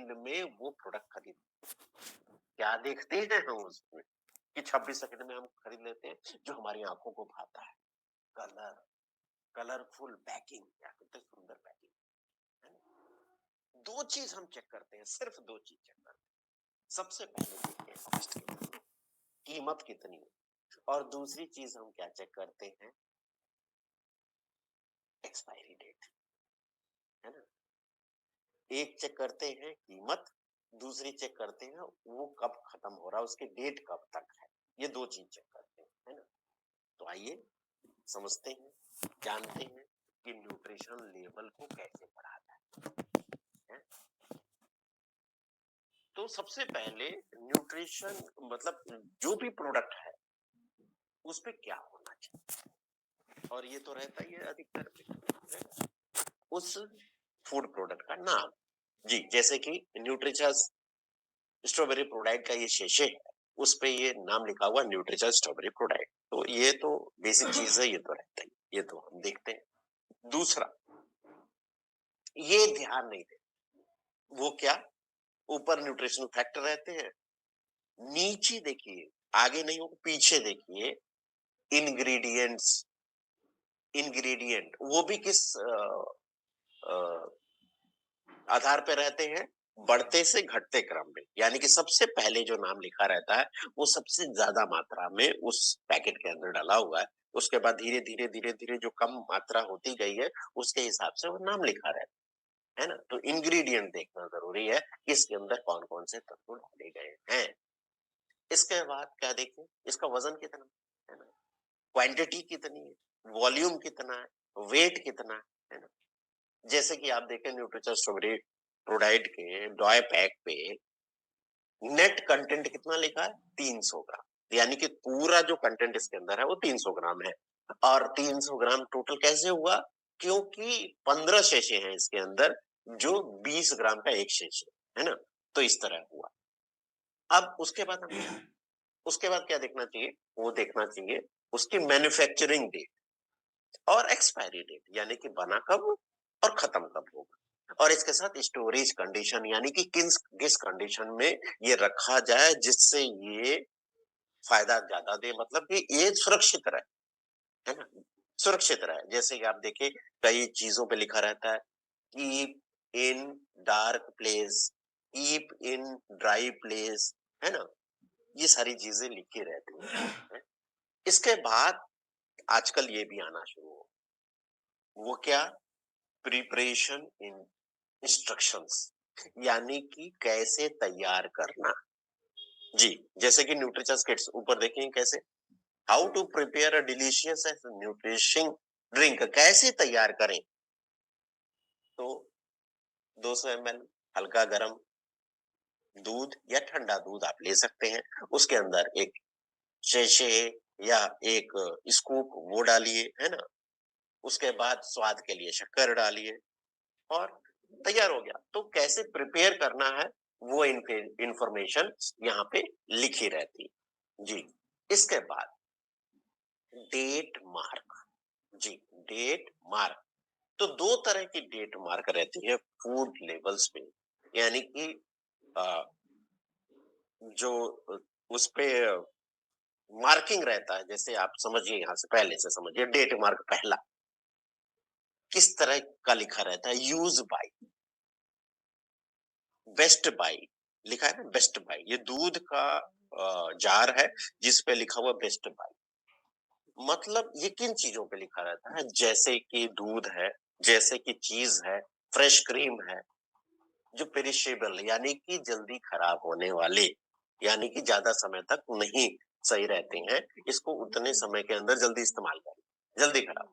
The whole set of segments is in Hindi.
सेकंड में वो प्रोडक्ट खरीद, क्या देखते हैं हम उसमें कि 26 सेकंड में हम खरीद लेते हैं जो हमारी आंखों को भाता है। कलर, कलरफुल पैकिंग, क्या कितने सुंदर पैकिंग है ना? दो चीज हम चेक करते हैं, सिर्फ दो चीज चेक करते हैं। सबसे पहले देखते हैं कॉस्ट कितनी है, कीमत कितनी है, और दूसरी चीज हम क्या चेक करते हैं, एक्सपायरी डेट, है ना? एक चेक करते हैं कीमत, दूसरी चेक करते हैं वो कब खत्म हो रहा है, उसकी डेट कब तक है। ये दो चीज चेक करते हैं, है ना? तो आइए समझते हैं, जानते हैं कि न्यूट्रिशन लेवल को कैसे बढ़ाता है। तो सबसे पहले न्यूट्रिशन मतलब जो भी प्रोडक्ट है उस पे क्या होना चाहिए, और ये तो रहता ही है अधिकतर पे, उस फूड प्रोडक्ट का नाम। जी, जैसे कि न्यूट्रिचर्स स्ट्रॉबेरी प्रोडाइट का ये शेशे है, उस पे ये नाम लिखा हुआ न्यूट्रिचर्स स्ट्रॉबेरी प्रोडाइट। तो ये तो बेसिक चीज है, ये तो रहता ही, ये तो हम देखते हैं। दूसरा, ये ध्यान नहीं देते, वो क्या, ऊपर न्यूट्रिशनल फैक्टर रहते हैं, नीचे देखिए, आगे नहीं हो पीछे देखिए, इंग्रेडिएंट्स, इंग्रेडिएंट वो भी किस आधार पे रहते हैं, बढ़ते से घटते क्रम में। यानी कि सबसे पहले जो नाम लिखा रहता है वो सबसे ज्यादा मात्रा में उस पैकेट के अंदर डाला हुआ है, उसके बाद धीरे धीरे धीरे धीरे जो कम मात्रा होती गई है उसके हिसाब से वो नाम लिखा रहता है ना? तो इंग्रेडिएंट देखना जरूरी है कि इसके अंदर कौन कौन से तत्व डाले गए हैं। इसके बाद क्या देखें, इसका वजन कितना है ना, क्वांटिटी कितनी है, वॉल्यूम कितना है, वेट कितना है ना? जैसे कि आप देखें न्यूट्रिचर स्ट्रॉबेरी प्रोडाइट के डॉय पैक पे नेट कंटेंट कितना लिखा है, 300 ग्राम। यानी कि पूरा जो कंटेंट इसके अंदर है वो 300 ग्राम है। और 300 ग्राम टोटल कैसे हुआ, क्योंकि 15 शेशे हैं इसके अंदर, जो 20 ग्राम का एक शेशे है ना, तो इस तरह हुआ। अब उसके बाद क्या देखना चाहिए, वो देखना चाहिए उसकी मैन्युफैक्चरिंग डेट और एक्सपायरी डेट, यानी कि बना कब और खत्म कब होगा। और इसके साथ स्टोरेज कंडीशन, यानी कि किस किस कंडीशन में ये रखा जाए जिससे ये फायदा ज्यादा दे, मतलब कि ये सुरक्षित रहे, है ना? सुरक्षित रहे। जैसे कि आप देखिए कई चीजों पे लिखा रहता है, keep in dark place, keep in dry place, है ना? ये सारी चीजें लिखी रहती हैं। इसके बाद आजकल ये भी आना शुरू हो, वो क्या, प्रिपरेशन इन इंस्ट्रक्शंस, यानी कि कैसे तैयार करना। जी, जैसे कि न्यूट्रिचर्स किट्स ऊपर देखेंगे कैसे, how to prepare a delicious and nourishing drink, कैसे तैयार करें। तो 200 ml हल्का गर्म दूध या ठंडा दूध आप ले सकते हैं, उसके अंदर एक शेशे या एक स्कूप वो डालिए, है ना? उसके बाद स्वाद के लिए शक्कर डालिए और तैयार हो गया। तो कैसे प्रिपेयर करना है वो इंफॉर्मेशन यहाँ पे लिखी रहती है। जी, इसके बाद डेट मार्क। जी, डेट मार्क, तो दो तरह की डेट मार्क रहती है फूड लेबल्स पे, यानी कि अ, जो उस पे मार्किंग रहता है। जैसे आप समझिए, यहाँ से पहले से समझिए, डेट मार्क पहला किस तरह का लिखा रहता है, यूज बाय, बेस्ट बाय, लिखा है ना बेस्ट बाय, ये दूध का जार है जिस पे लिखा हुआ बेस्ट बाय। मतलब ये किन चीजों पे लिखा रहता है, जैसे कि दूध है, जैसे कि चीज है, फ्रेश क्रीम है, जो पेरिशेबल यानी कि जल्दी खराब होने वाले, यानी कि ज्यादा समय तक नहीं सही रहते हैं, इसको उतने समय के अंदर जल्दी इस्तेमाल करें, जल्दी खराब,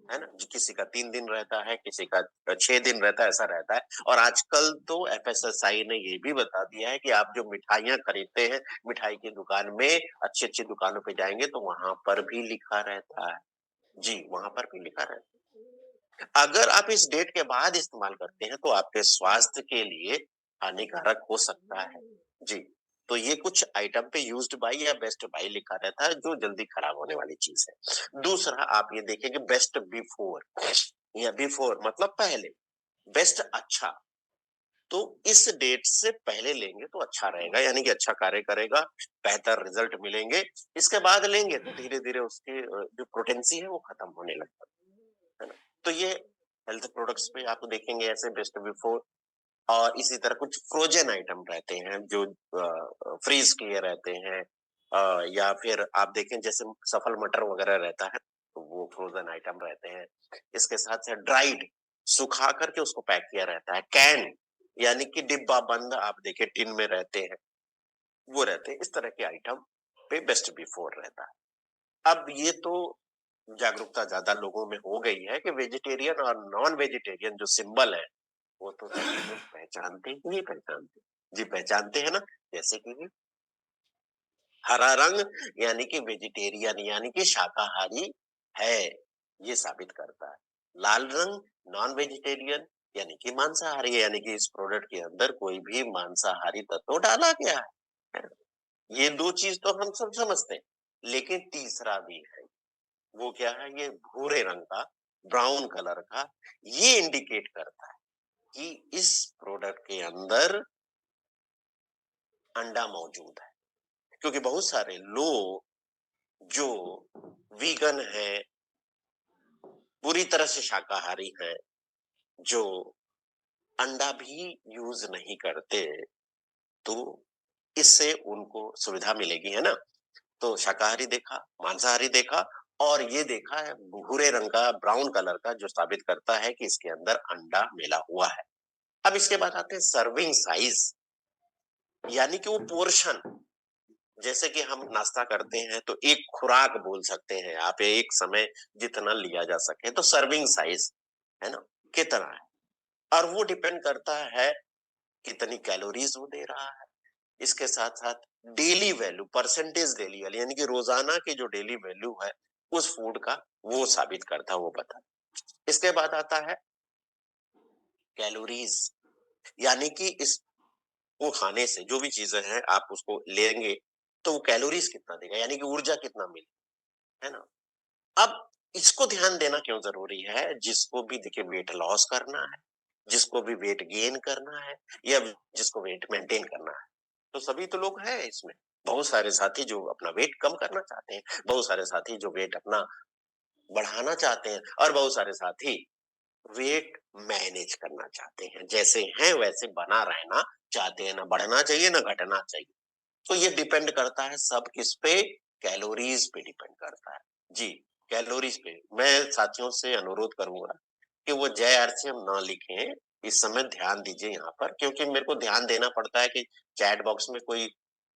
है ना? किसी का 3 दिन रहता है, किसी का 6 दिन रहता है, ऐसा रहता है। और आजकल तो एफएसएसआई ने ये भी बता दिया है कि आप जो मिठाइयाँ खरीदते हैं, मिठाई की दुकान में, अच्छी-अच्छी दुकानों पे जाएँगे तो वहाँ पर भी लिखा रहता है। जी, वहाँ पर भी लिखा रहता है। अगर आप इस डेट के बाद इस्तेमाल करते हैं, तो आपके स्वास्थ्य के लिए हानिकारक हो सकता है। जी, तो ये कुछ आइटम पे यूज्ड बाय या बेस्ट बाय लिखा रहता है, जो जल्दी खराब होने वाली चीज़ है। दूसरा आप ये देखेंगे बेस्ट बिफोर, या बिफोर मतलब पहले, बेस्ट अच्छा। तो इस डेट से पहले लेंगे तो अच्छा रहेगा, यानी कि अच्छा कार्य करेगा, बेहतर रिजल्ट मिलेंगे। इसके बाद लेंगे तो धीरे-धीरे उसकी जो पोटेंसी है वो खत्म होने लगता है ना? तो ये हेल्थ प्रोडक्ट्स पे आप देखेंगे ऐसे बेस्ट बिफोर, और इसी तरह कुछ फ्रोज़न आइटम रहते हैं जो फ्रीज़ किए रहते हैं, या फिर आप देखें जैसे सफल मटर वगैरह रहता है, तो वो फ्रोज़न आइटम रहते हैं। इसके साथ-साथ ड्राइड, सुखा कर के उसको पैक किया रहता है। कैन यानी कि डिब्बा बंद आप देखिए टिन में रहते हैं, वो रहते हैं। इस तरह के आइटम पे बेस्ट बिफोर रहता है। अब ये तो जागरूकता ज़्यादा लोगों में हो गई है कि वेजिटेरियन और नॉन वेजिटेरियन जो सिंबल है, वो तो सभी लोग पहचानते ही नहीं पहचानते। जी, पहचानते हैं ना? जैसे कि हरा रंग यानी कि वेजिटेरियन यानी कि शाकाहारी है, ये साबित करता है। लाल रंग नॉन वेजिटेरियन यानी कि मांसाहारी है, यानी कि इस प्रोडक्ट के अंदर कोई भी मांसाहारी तत्व डाला गया है। ये 2 चीज़ तो हम सब समझते हैं, लेकिन तीसरा भी है। वो क्या है? ये भूरे रंग का, ब्राउन कलर का, ये इंडिकेट करता है कि इस प्रोडक्ट के अंदर अंडा मौजूद है। क्योंकि बहुत सारे लोग जो वीगन हैं, पूरी तरह से शाकाहारी हैं, जो अंडा भी यूज़ नहीं करते, तो इससे उनको सुविधा मिलेगी, है ना? तो शाकाहारी देखा, मांसाहारी देखा, और ये देखा है भूरे रंग का, ब्राउन कलर का, जो साबित करता है कि इसके अंदर अंडा मिला हुआ है। अब इसके बाद आते हैं सर्विंग साइज़, यानी कि वो पोर्शन। जैसे कि हम नाश्ता करते हैं तो एक खुराक बोल सकते हैं आप, एक समय जितना लिया जा सके, तो सर्विंग साइज है ना, कितना है, और वो डिपेंड करता है कितनी कैलोरीज वो दे रहा है। इसके साथ साथ daily value, percentage daily value, यानी कि रोजाना की जो डेली वैल्यू है उस फूड का, वो साबित करता है, वो बता। इसके बाद आता है कैलोरीज, यानी कि इस वो खाने से जो भी चीजें हैं आप उसको लेंगे तो वो कैलोरीज कितना देगा, यानी कि ऊर्जा कितना मिले, है ना? अब इसको ध्यान देना क्यों ज़रूरी है? जिसको भी देखिए वेट लॉस करना है, जिसको भी वेट गेन करना है, या जिसको वेट मेंटेन करना है, तो सभी तो लोग हैं इसमें। बहुत सारे साथी जो अपना वेट कम करना चाहते हैं, बहुत सारे साथी जो वेट अपना बढ़ाना चाहते हैं, और बहुत सारे साथी वेट मैनेज करना चाहते हैं। जैसे हैं वैसे बना रहना चाहते हैं, ना बढ़ना चाहिए ना घटना चाहिए। तो ये डिपेंड करता है सब किस पे? कैलोरीज पे डिपेंड करता है। जी, कैलोरीज पे। मैं साथियों से अनुरोध करूँगा कि वो जय आरसीएम ना लिखें, इस समय ध्यान दीजिए यहाँ पर, क्योंकि मेरे को ध्यान देना पड़ता है कि चैट बॉक्स में कोई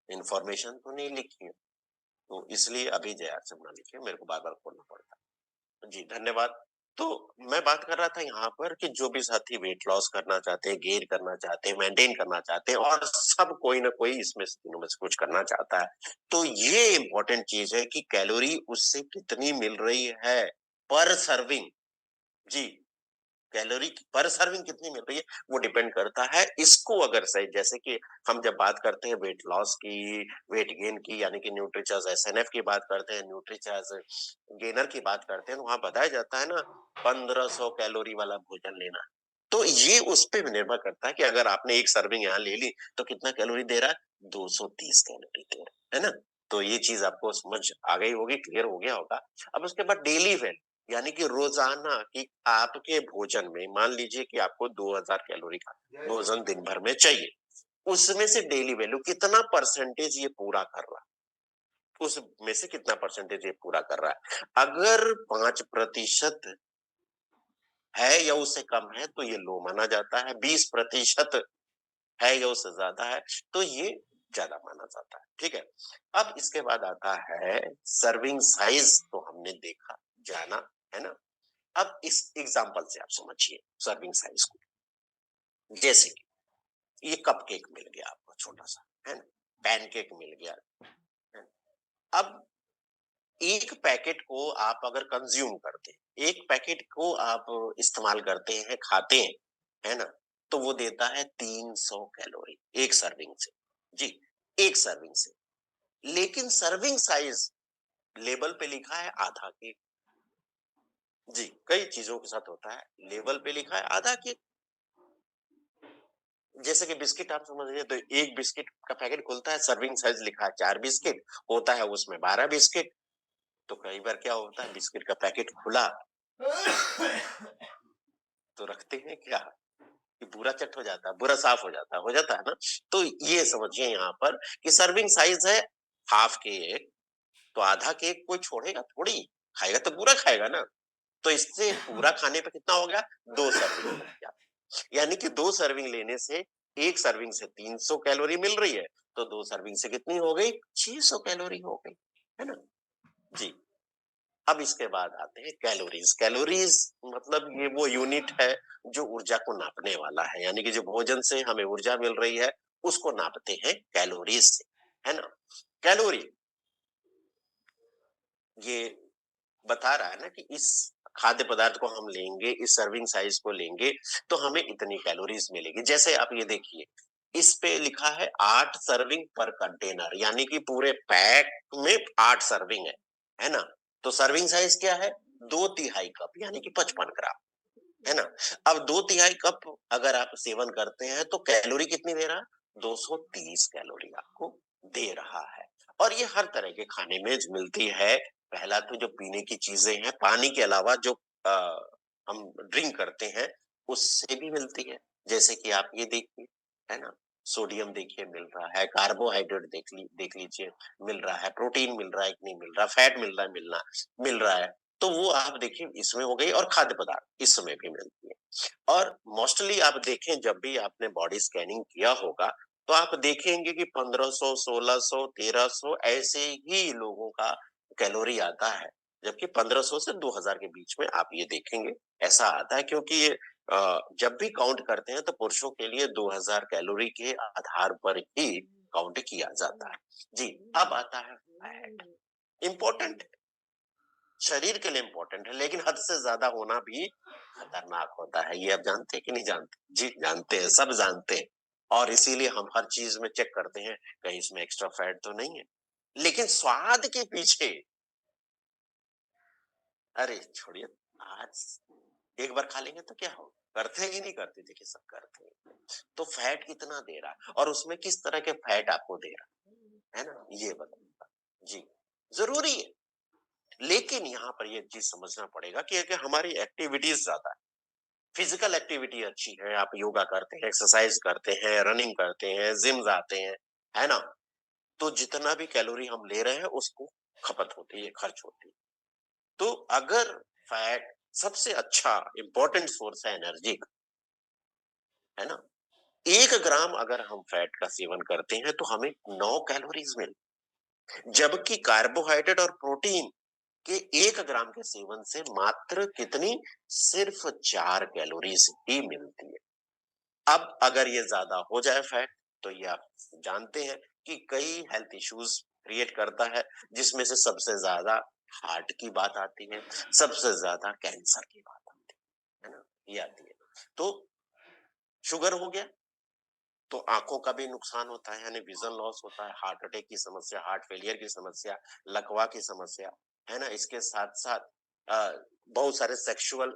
इन्फॉर्मेशन तो नहीं लिखी है, तो इसलिए अभी जय आरसीएम ना लिखें, मेरे को बार-बार खोलना पड़ता है। जी, धन्यवाद। तो मैं बात कर रहा था यहाँ पर कि जो भी साथी वेट लॉस करना चाहते हैं, गेन करना चाहते हैं, मेंटेन करना चाहते हैं, और सब कोई ना कोई इसमें से तीनों में से कुछ करना चाहता है। तो ये इम्पोर्टेंट चीज़ है कि कैलोरी उससे कितनी मिल रही है पर सर्विंग। जी, कैलोरी पर सर्विंग कितनी मिल रही है, वो डिपेंड करता है। इसको अगर सही, जैसे कि हम जब बात करते हैं वेट लॉस की, वेट गेन की, यानी कि न्यूट्रीचॉइस एसएनएफ की बात करते हैं, न्यूट्रीचॉइस गेनर की बात करते हैं, तो वहाँ बताया जाता है ना 1500 कैलोरी वाला भोजन लेना। तो ये उस पे भी निर्भर करता है कि अगर आपने एक सर्विंग यहाँ ले ली, तो कितना कैलोरी दे रहा है? 230 कैलोरी दे रहा है ना? तो ये चीज़ आपको समझ आ गई होगी, क्लियर हो गया होगा। अब उसके बाद डेली वेट, यानी कि रोज़ाना की आपके भोजन में मान लीजिए कि आपको 2000 कैलोरी का भोजन दिन भर में चाहिए। उसमें से डेली वैल्यू कितना परसेंटेज ये पूरा कर रहा है, उसमें से कितना परसेंटेज ये पूरा कर रहा है। अगर 5% है या उससे कम है तो ये लो माना जाता है, 20% है या उससे ज़्यादा है तो ये ज़्यादा माना जाता है, ठीक है? अब इसके बाद आता है सर्विंग साइज़, तो हमने देखा, जाना, है ना? अब इस एग्ज़ाम्पल से आप समझिए सर्विंग साइज़ को। जैसे कि ये कपकेक मिल गया आपको छोटा-सा, है ना? पैनकेक मिल गया, है ना? अब एक पैकेट को आप अगर कंज़्यूम करते हैं, एक पैकेट को आप इस्तेमाल करते हैं, खाते हैं, है ना? तो वो देता है 300 कैलोरी, एक सर्विंग से। जी, एक सर्विंग से। लेकिन सर्विंग साइज़ लेबल पे लिखा है आधा केक। जी, कई चीज़ों के साथ होता है, लेबल पे लिखा है आधा केक, जैसे कि बिस्किट आप समझ लीजिए, तो एक बिस्किट का पैकेट खुलता है, सर्विंग साइज़ लिखा है 4 बिस्किट, होता है उसमें 12 बिस्किट। तो कई बार क्या होता है, बिस्किट का पैकेट खुला, तो रखते हैं क्या, कि पूरा चट हो जाता है, पूरा साफ हो जाता है ना? तो ये समझिए यहाँ पर कि सर्विंग साइज़ है हाफ केक, तो आधा केक कोई छोड़ेगा थोड़ी, खाएगा तो पूरा खाएगा ना। तो इससे पूरा खाने पे कितना हो गया? 2 सर्विंग हो गया। यानी कि 2 सर्विंग लेने से 1 सर्विंग से 300 कैलोरी मिल रही है, तो 2 सर्विंग से कितनी हो गई? 600 कैलोरी हो गई, है ना? जी। अब इसके बाद आते हैं कैलोरीज़। कैलोरीज़ मतलब ये वो यूनिट है जो ऊर्जा को नापने वाला है, यानी कि जो भोजन से हमें ऊर्जा मिल रही है, उसको नापते हैं कैलोरीज़ से, है ना? कैलोरी ये बता रहा है ना कि इस खाद्य पदार्थ को हम लेंगे, इस सर्विंग साइज़ को लेंगे, तो हमें इतनी कैलोरीज़ मिलेगी। जैसे आप ये देखिए, इस पे लिखा है 8 सर्विंग पर कंटेनर, यानी कि पूरे पैक में 8 सर्विंग है ना? तो सर्विंग साइज़ क्या है? 2 तिहाई कप यानी कि 55 ग्राम, है ना? अब 2 तिहाई कप अगर आप सेवन करते हैं, तो कैलोरी कितनी दे रहा है? 230 कैलोरी आपको दे रहा है। और ये हर तरह के खाने में ज मिलती है। पहला तो जो पीने की चीज़ें हैं, पानी के अलावा जो हम ड्रिंक करते हैं, उससे भी मिलती है। जैसे कि आप ये देखिए, है ना? सोडियम देखिए मिल रहा है, कार्बोहाइड्रेट देख लीजिए मिल रहा है, प्रोटीन मिल रहा है कि नहीं मिल रहा, फैट मिल रहा है मिल रहा है। तो वो आप देखिए इसमें हो गई, और खाद्य पदार्थ इसमें भी मिलती है। और मोस्टली आप देखें, जब भी आपने बॉडी स्कैनिंग किया होगा, तो आप देखेंगे कि 1500, 1600, 1300 ऐसे ही लोगों का कैलोरी आता है। जबकि 1500 से 2000 के बीच में आप ये देखेंगे, ऐसा आता है, क्योंकि ये जब भी काउंट करते हैं तो पुरुषों के लिए 2000 कैलोरी के आधार पर ही काउंट किया जाता है। जी, अब आता है फैट। इम्पोर्टेंट शरीर के लिए इम्पोर्टेंट है, लेकिन हद से ज़्यादा होना भी खतरनाक होता है। ये आप जानते हैं कि नहीं जानते? जी, जानते हैं, सब जानते हैं। और इसीलिए हम हर चीज़ में चेक करते हैं, कहीं इसमें एक्स्ट्रा फैट तो नहीं है। लेकिन स्वाद के पीछे, अरे छोड़िए, आज एक बार खा लेंगे तो क्या होगा? करते हैं कि नहीं करते? देखिए, सब करते हैं। तो फैट कितना दे रहा है और उसमें किस तरह के फैट आपको दे रहा है ना? ये बताइएगा। जी, ज़रूरी है। लेकिन यहाँ पर ये चीज़ समझना पड़ेगा कि अगर हमारी एक्टिविटीज़ ज़्यादा है, फिज़िकल एक्टिविटी अच्छी है, आप योगा करते हैं, एक्सरसाइज़ करते हैं, रनिंग करते हैं, जिम जाते हैं, है ना? तो जितना भी कैलोरी हम ले रहे हैं, उसको खपत होती है, खर्च होती है। तो अगर फैट सबसे अच्छा इम्पोर्टेंट सोर्स है एनर्जी का, है ना? 1 ग्राम अगर हम फैट का सेवन करते हैं, तो हमें 9 कैलोरीज़ जबकि कार्बोहाइड्रेट और प्रोटीन के 1 ग्राम के सेवन से मात्र कितनी? सिर्फ 4 कैलोरीज़ ही मिलती है। अब अगर ये ज़्यादा हो जाए फैट, तो ये आप जानते हैं कि कई हेल्थ इश्यूज़ क्रिएट करता है, जिसमें से सबसे ज़्यादा हार्ट की बात आती है, सबसे ज़्यादा कैंसर की बात आती है ना? ये आती है। तो शुगर हो गया, तो आँखों का भी नुकसान होता है, यानी विज़न लॉस होता है, हार्ट अटैक की समस्या, हार्ट फेलियर की समस्या, लकवा की समस्या, है ना? इसके साथ-साथ बहुत सारे सेक्सुअल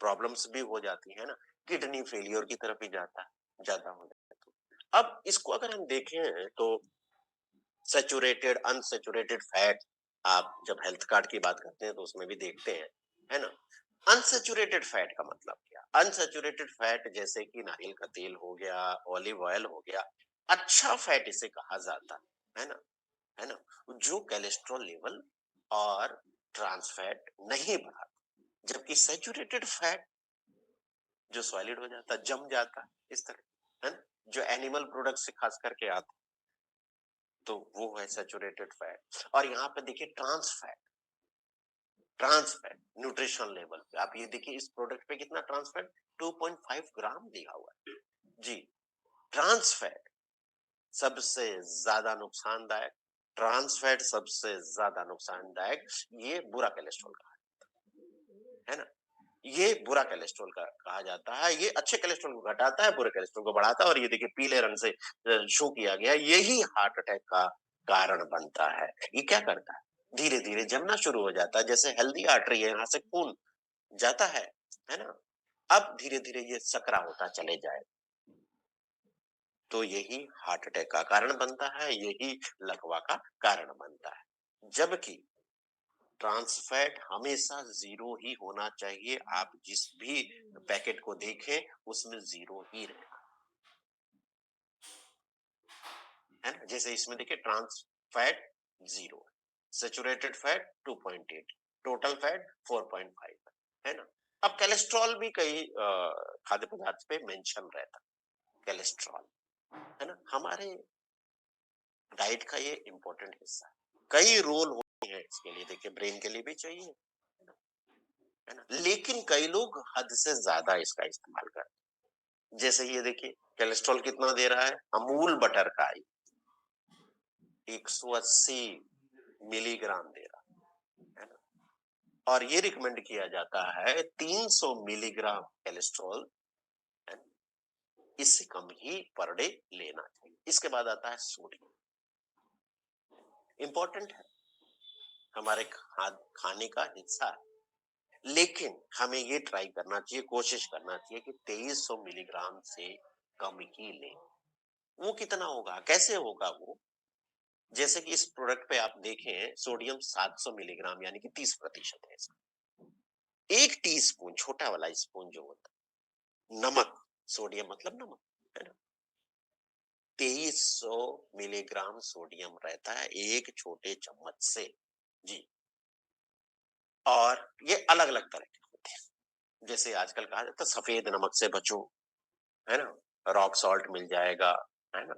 प्रॉब्लम्स भी हो जाती है ना? किडनी फेलियर की तरफ भी ज़्यादा हो जाता है तो। अब इसको अगर हम देखें, तो सैचुरेटेड, अनसैचुरेटेड फैट, आप जब हेल्थ कार्ड की बात करते हैं तो उसमें भी देखते हैं, है ना? अनसैचुरेटेड फैट का मतलब क्या? अनसैचुरेटेड फैट जैसे कि नारियल का तेल हो गया, ऑलिव ऑयल हो गया, अच्छा फैट इसे कहा जाता है ना? है ना? जो कोलेस्ट्रॉल लेवल और ट्रांस फैट नहीं बढ़ाता। जबकि सैचुरेटेड फैट जो सॉलिड हो जाता है, जम जाता है, इस तरह, है ना? जो एनिमल प्रोडक्ट से खास करके आता है, तो वो है सैचुरेटेड फैट। और यहाँ पे देखिए ट्रांस फैट न्यूट्रिशन लेवल पे आप ये देखिए, इस प्रोडक्ट पे कितना ट्रांस फैट? 2.5 ग्राम दिया हुआ है। जी, ट्रांस फैट सबसे ज्यादा नुकसानदायक, ट्रांस फैट सबसे ज्यादा नुकसानदायक, ये बुरा कोलेस्ट्रॉल का है ना? ये बुरा कोलेस्ट्रॉल का कहा जाता है। ये अच्छे कोलेस्ट्रॉल को घटाता है, बुरे कोलेस्ट्रॉल को बढ़ाता है, और ये देखिए पीले रंग से शो किया गया है, यही हार्ट अटैक का कारण बनता है। ये क्या करता है? धीरे-धीरे जमना शुरू हो जाता है, जैसे हेल्दी आर्टरी है, यहाँ से खून जाता है ना? अब धीरे-धीरे ये सकरा होता चले जाएगा। तो यही हार्ट अटैक का कारण बनता है, यही लकवा का कारण बनता है। जबकि ट्रांस फैट हमेशा 0 ही होना चाहिए, आप जिस भी पैकेट को देखें, उसमें 0 ही रहेगा, है ना? जैसे इसमें देखिए trans fat 0, saturated fat 2.8, total fat 4.5 है ना? अब कोलेस्ट्रॉल भी कई खाद्य पदार्थ पे मेंशन रहता है, कोलेस्ट्रॉल, है ना? हमारे डाइट का ये इम्पोर्टेंट हिस्सा है। कई रोल होते हैं इसके लिए, देखिए ब्रेन के लिए भी चाहिए, है ना? लेकिन कई लोग हद से ज्यादा इसका इस्तेमाल करते हैं। जैसे ये देखिए कोलेस्ट्रॉल कितना दे रहा है, अमूल बटर का 180 मिलीग्राम दे रहा है ना? और ये रिकमेंड किया जाता है 300 मिलीग्राम कोलेस्ट्रॉल, है ना? इससे कम ही पर डे लेना चाहिए। इसके बाद आता है सोडियम, इंपॉर्टेंट है, हमारे खाने का हिस्सा है, लेकिन हमें ये ट्राई करना चाहिए, कोशिश करना चाहिए कि 2300 मिलीग्राम से कम ही लें। वो कितना होगा, कैसे होगा वो? जैसे कि इस प्रोडक्ट पे आप देखें, सोडियम 700 मिलीग्राम यानी कि 30% है इसका। 1 टीस्पून छोटा वाला स्पून जो होता है, नमक, सोडियम मतलब नमक, है ना? 2300 मिलीग्राम सोडियम रहता है एक छोटे चम्मच से। जी। और ये अलग-अलग तरह के होते हैं। जैसे आजकल कहा जाता है सफेद नमक से बचो, है ना? रॉक सॉल्ट मिल जाएगा, है ना?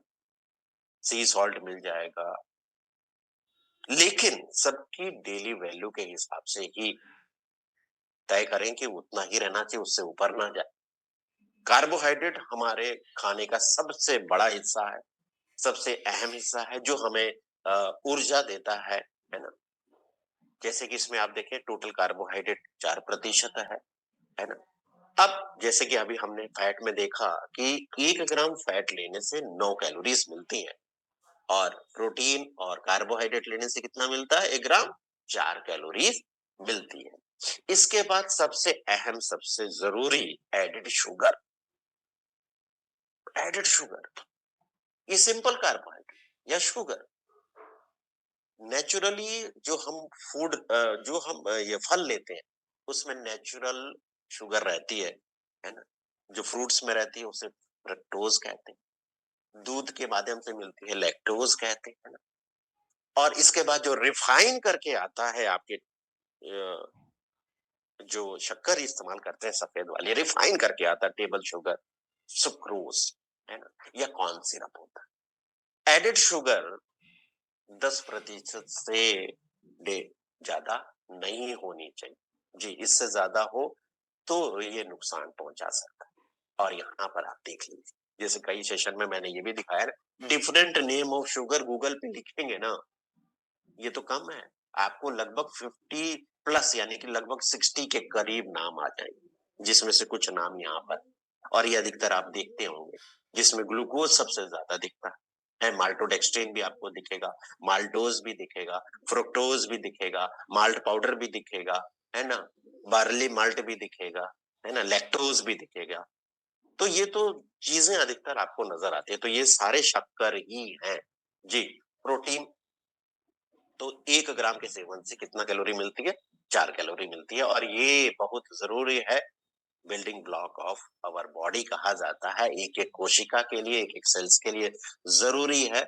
सी सॉल्ट मिल जाएगा। लेकिन सबकी डेली वैल्यू के हिसाब से ही तय करें कि उतना ही रहना चाहिए, उससे ऊपर ना जाए। कार्बोहाइड्रेट हमारे खाने का सबसे बड़ा हिस्सा है, सबसे अहम हिस्सा है जो हमें ऊर्जा देता है ना? जैसे कि इसमें आप देखें टोटल कार्बोहाइड्रेट 4% है ना? अब जैसे कि अभी हमने फैट में देखा कि 1 ग्राम फैट लेने से 9 कैलोरीज मिलती हैं और प्रोटीन और कार्बोहाइड्रेट लेने से कितना मिलता है? 1 ग्राम 4 कैलोरीज मिलती है। इसके बाद सबसे अहम, सबसे जरूरी एडेड शुगर। एडेड शुगर, ये सिंपल कार्बोहाइड्रेट या शुगर नेचुरली जो हम जो हम ये फल लेते हैं, उसमें नेचुरल शुगर रहती है ना? जो फ्रूट्स में रहती है उसे फ्रक्टोज कहते हैं। दूध के माध्यम से मिलती है लैक्टोज कहते हैं, है ना? और इसके बाद जो रिफाइन करके आता है आपके जो शक्कर इस्तेमाल करते हैं सफेद वाली, रिफाइन करके आता है टेबल शुगर, सुक्रोज, है ना? या कॉर्न सिरप होता है। एडेड शुगर 10% से डे ज्यादा नहीं होनी चाहिए। जी, इससे ज्यादा हो तो ये नुकसान पहुंचा सकता है। और यहाँ पर आप देख लीजिए, जैसे कई सेशन में मैंने ये भी दिखाया ना, different name of sugar Google पे लिखेंगे ना, ये तो कम है, आपको लगभग 50 प्लस यानी कि लगभग 60 के करीब नाम आ जाएंगे, जिसमें से कुछ नाम यहाँ पर, और ये अधिकतर आप देखते होंगे, जिसमें ग्लूकोज सबसे ज्यादा दिखता है। माल्टोडेक्सट्रिन भी आपको दिखेगा, माल्टोज भी दिखेगा, फ्रुक्टोज भी दिखेगा, माल्ट पाउडर भी दिखेगा, है ना? बार्ली माल्ट भी दिखेगा, है ना? लैक्टोज भी दिखेगा। तो ये तो चीजें अधिकतर आपको नजर आती है, तो ये सारे शक्कर ही हैं। जी। प्रोटीन तो 1 ग्राम के सेवन से कितना कैलोरी मिलती है? 4 कैलोरी मिलती है, और ये बहुत जरूरी है, building block of our body कहा जाता है, एक-एक कोशिका के लिए, एक-एक सेल्स के लिए जरूरी है।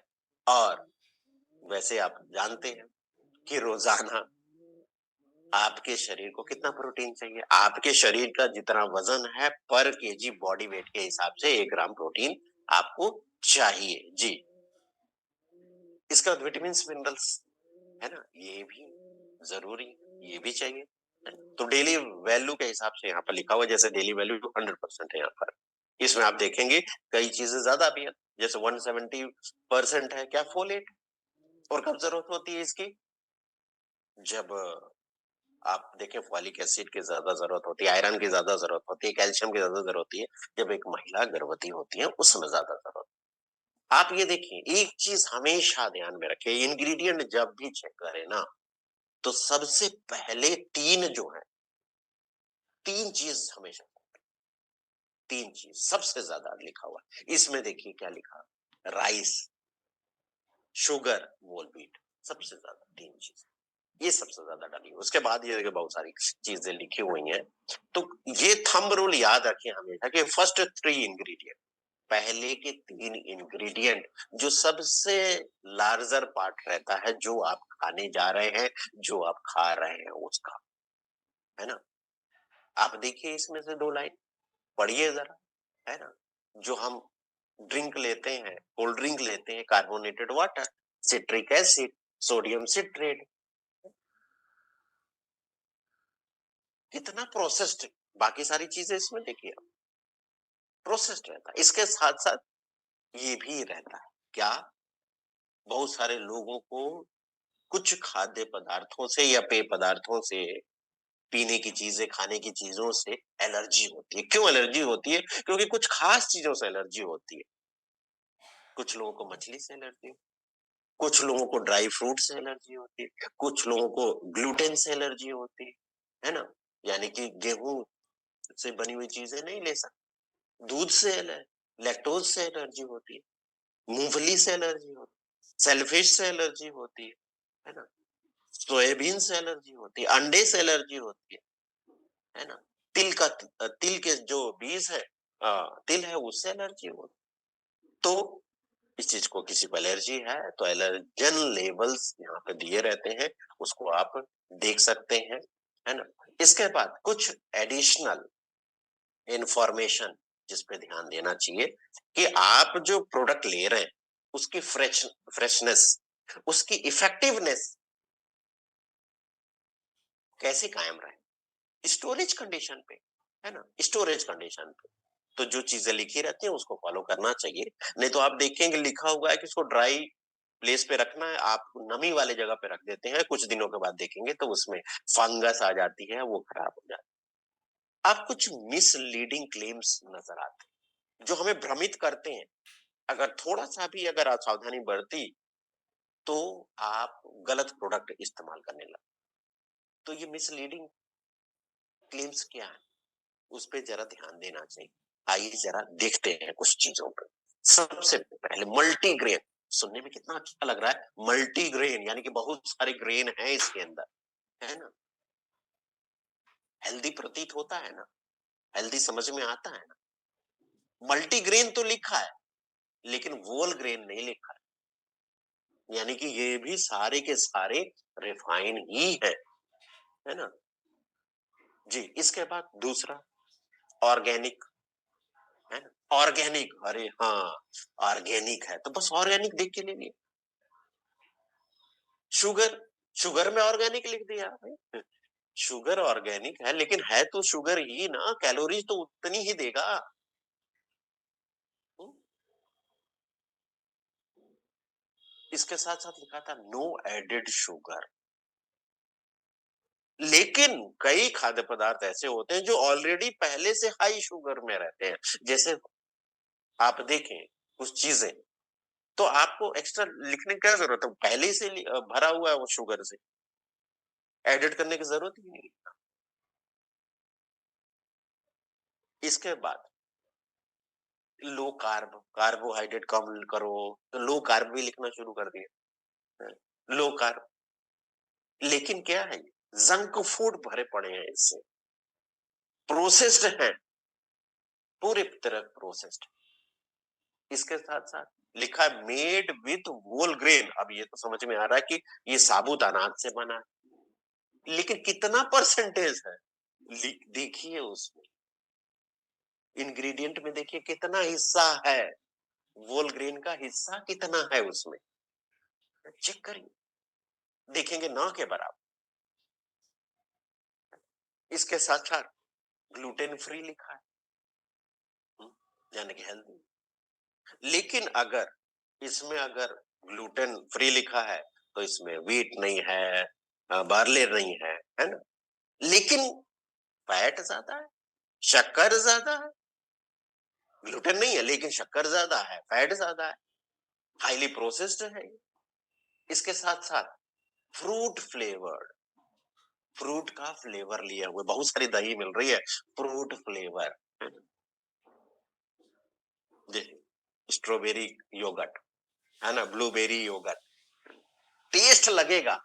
और वैसे आप जानते हैं कि रोजाना आपके शरीर को कितना प्रोटीन चाहिए? आपके शरीर का जितना वजन है पर केजी बॉडी वेट के हिसाब से 1 ग्राम प्रोटीन आपको चाहिए। जी। इसका विटामिन मिनरल्स, है ना? ये भी जरूरी है, ये भी चाहिए, है ना? तो डेली वैल्यू के हिसाब से यहाँ पर लिखा हुआ है, जैसे डेली वैल्यू 100% है यहाँ पर। इसमें आप देखेंगे कई चीजें ज्यादा भी है, जैसे 170% है क्या? फोलेट। और कब जरूरत होती है इसकी? जब आप देखें फॉलिक एसिड की ज्यादा जरूरत होती है, आयरन की ज्यादा जरूरत होती है, कैल्शियम की ज्यादा जरूरत होती है, जब एक महिला गर्भवती होती है उस समय ज्यादा जरूरत। आप ये देखिए, एक चीज हमेशा ध्यान में रखें, इंग्रेडिएंट जब भी चेक करें ना, तो सबसे पहले 3 जो है, 3 चीज हमेशा, 3 चीज सबसे ज्यादा लिखा हुआ है। इसमें देखिए क्या लिखा है, राइस, शुगर, व्होल व्हीट, सबसे ज्यादा 3 चीज, ये सबसे ज्यादा डाली है। उसके बाद ये देखिए बहुत सारी चीजें लिखी हुई हैं। तो ये थंब रूल याद रखें हमेशा कि फर्स्ट 3 इंग्रेडिएंट, पहले के 3 इंग्रेडिएंट जो सबसे लार्जर पार्ट रहता है, जो आप खाने जा रहे हैं, जो आप खा रहे हैं उसका, है ना? आप देखिए इसमें से 2 लाइन पढ़िए ज़रा, है ना? जो हम ड्रिंक लेते हैं, कोल्ड ड्रिंक लेते हैं, carbonated water, citric acid, sodium citrate, कितना प्रोसेस्ड, बाकी सारी चीज़ें इसमें देखिए आप, प्रोसेस्ड रहता है। इसके साथ-साथ ये भी रहता है, क्या? बहुत सारे लोगों को कुछ खाद्य पदार्थों से या पेय पदार्थों से, पीने की चीज़ें, खाने की चीज़ों से एलर्जी होती है। क्यों एलर्जी होती है? क्योंकि कुछ खास चीज़ों से एलर्जी होती है। कुछ लोगों को मछली से एलर्जी, कुछ लोगों को ड्राई फ्रूट से एलर्जी होती है, कुछ लोगों को ग्लूटेन से एलर्जी होती है ना? यानी कि गेहूँ से बनी हुई चीज़ें नहीं ले सकते। दूध से लैक्टोज़ से एलर्जी होती है, मूँगफली से एलर्जी होती है, शेलफिश से एलर्जी होती है ना? सोयाबीन से एलर्जी होती है, अंडे से एलर्जी होती है ना? तिल के जो बीज है, तिल है उससे एलर्जी होती है। तो इस चीज़ को किसी को एलर्जी है तो एलर्जन लेवल्स यहाँ पे दिए रहते हैं, उसको आप देख सकते हैं, है ना? इसके बाद कुछ एडिशनल इन्फॉर्मेशन जिस पे ध्यान देना चाहिए कि आप जो प्रोडक्ट ले रहे हैं, उसकी फ्रेशनेस, उसकी इफेक्टिवनेस कैसे कायम रहे? स्टोरेज कंडीशन पे, है ना? स्टोरेज कंडीशन पे। तो जो चीज़ें लिखी रहती हैं उसको फ़ॉलो करना चाहिए। नहीं तो आप देखेंगे लिखा हुआ है कि इसको ड्राई प्लेस पे रखना है, आप नमी वाली जगह पे रख देते हैं, कुछ दिनों के बाद देखेंगे तो उसमें फंगस आ जाती है, वो खराब हो जाता है। आप कुछ मिसलीडिंग क्लेम्स नज़र आते हैं, जो हमें भ्रमित करते हैं। अगर थोड़ा-सा भी अगर असावधानी बरती, तो आप गलत प्रोडक्ट इस्तेमाल करने लगते। तो ये मिसलीडिंग क्लेम्स क्या है? उस पे ज़रा ध्यान देना चाहिए। आइए ज़रा देखते हैं कुछ चीज़ों पे। सबसे पहले मल्टीग्रेन, सुनने में कितना अच्छा लग रहा है, मल्टीग्रेन यानी कि बहुत सारे ग्रेन हैं इसके अंदर, है ना? हेल्दी प्रतीत होता है ना? हेल्दी समझ में आता है ना? मल्टीग्रेन तो लिखा है, लेकिन व्होल ग्रेन नहीं लिखा है। यानी कि ये भी सारे के सारे रिफाइन ही है ना? जी, इसके बाद दूसरा ऑर्गेनिक, है ना? ऑर्गेनिक, अरे हाँ, ऑर्गेनिक है, तो बस ऑर्गेनिक देख के ले लिया। शुगर, शुगर में ऑर्गेनिक लिख दिया भाई। शुगर ऑर्गेनिक है लेकिन है तो शुगर ही ना, कैलोरीज तो उतनी ही देगा। हम्म, इसके साथ साथ लिखा था नो एडेड शुगर। लेकिन कई खाद्य पदार्थ ऐसे होते हैं जो ऑलरेडी पहले से हाई शुगर में रहते हैं। जैसे आप देखें कुछ चीजें, तो आपको एक्स्ट्रा लिखने की क्या जरूरत है, पहले ही से भरा हुआ है वो शुगर से, एडिट करने की जरूरत ही नहीं। इसके बाद लो कार्ब, कार्बोहाइड्रेट कम करो, तो लो कार्ब भी लिखना शुरू कर दिया, लो कार्ब। लेकिन क्या है, जंक फूड भरे पड़े हैं इससे, प्रोसेस्ड है, पूरी तरह प्रोसेस्ड। इसके साथ साथ लिखा है मेड विथ होल ग्रेन। अब ये तो समझ में आ रहा है कि ये साबुत अनाज से बना है, लेकिन कितना परसेंटेज है देखिए उसमें, इंग्रेडिएंट में देखिए कितना हिस्सा है, होल ग्रेन का हिस्सा कितना है उसमें, चेक करिए, देखेंगे ना के बराबर। इसके साथ साथ ग्लूटेन फ्री लिखा है, यानी कि हेल्दी। लेकिन अगर इसमें अगर ग्लूटेन फ्री लिखा है तो इसमें व्हीट नहीं है, बार्ले नहीं है ना? लेकिन फैट ज्यादा है, शक्कर ज्यादा है, ग्लूटेन नहीं है लेकिन शक्कर ज्यादा है, फैट ज्यादा है, हाईली प्रोसेस्ड है। इसके साथ साथ फ्रूट फ्लेवर्ड, फ्रूट का फ्लेवर लिया हुआ, बहुत सारी दही मिल रही है फ्रूट फ्लेवर, स्ट्रॉबेरी योगर्ट, है ना, ब्लूबेरी योगर्ट, टेस्ट लगेगा,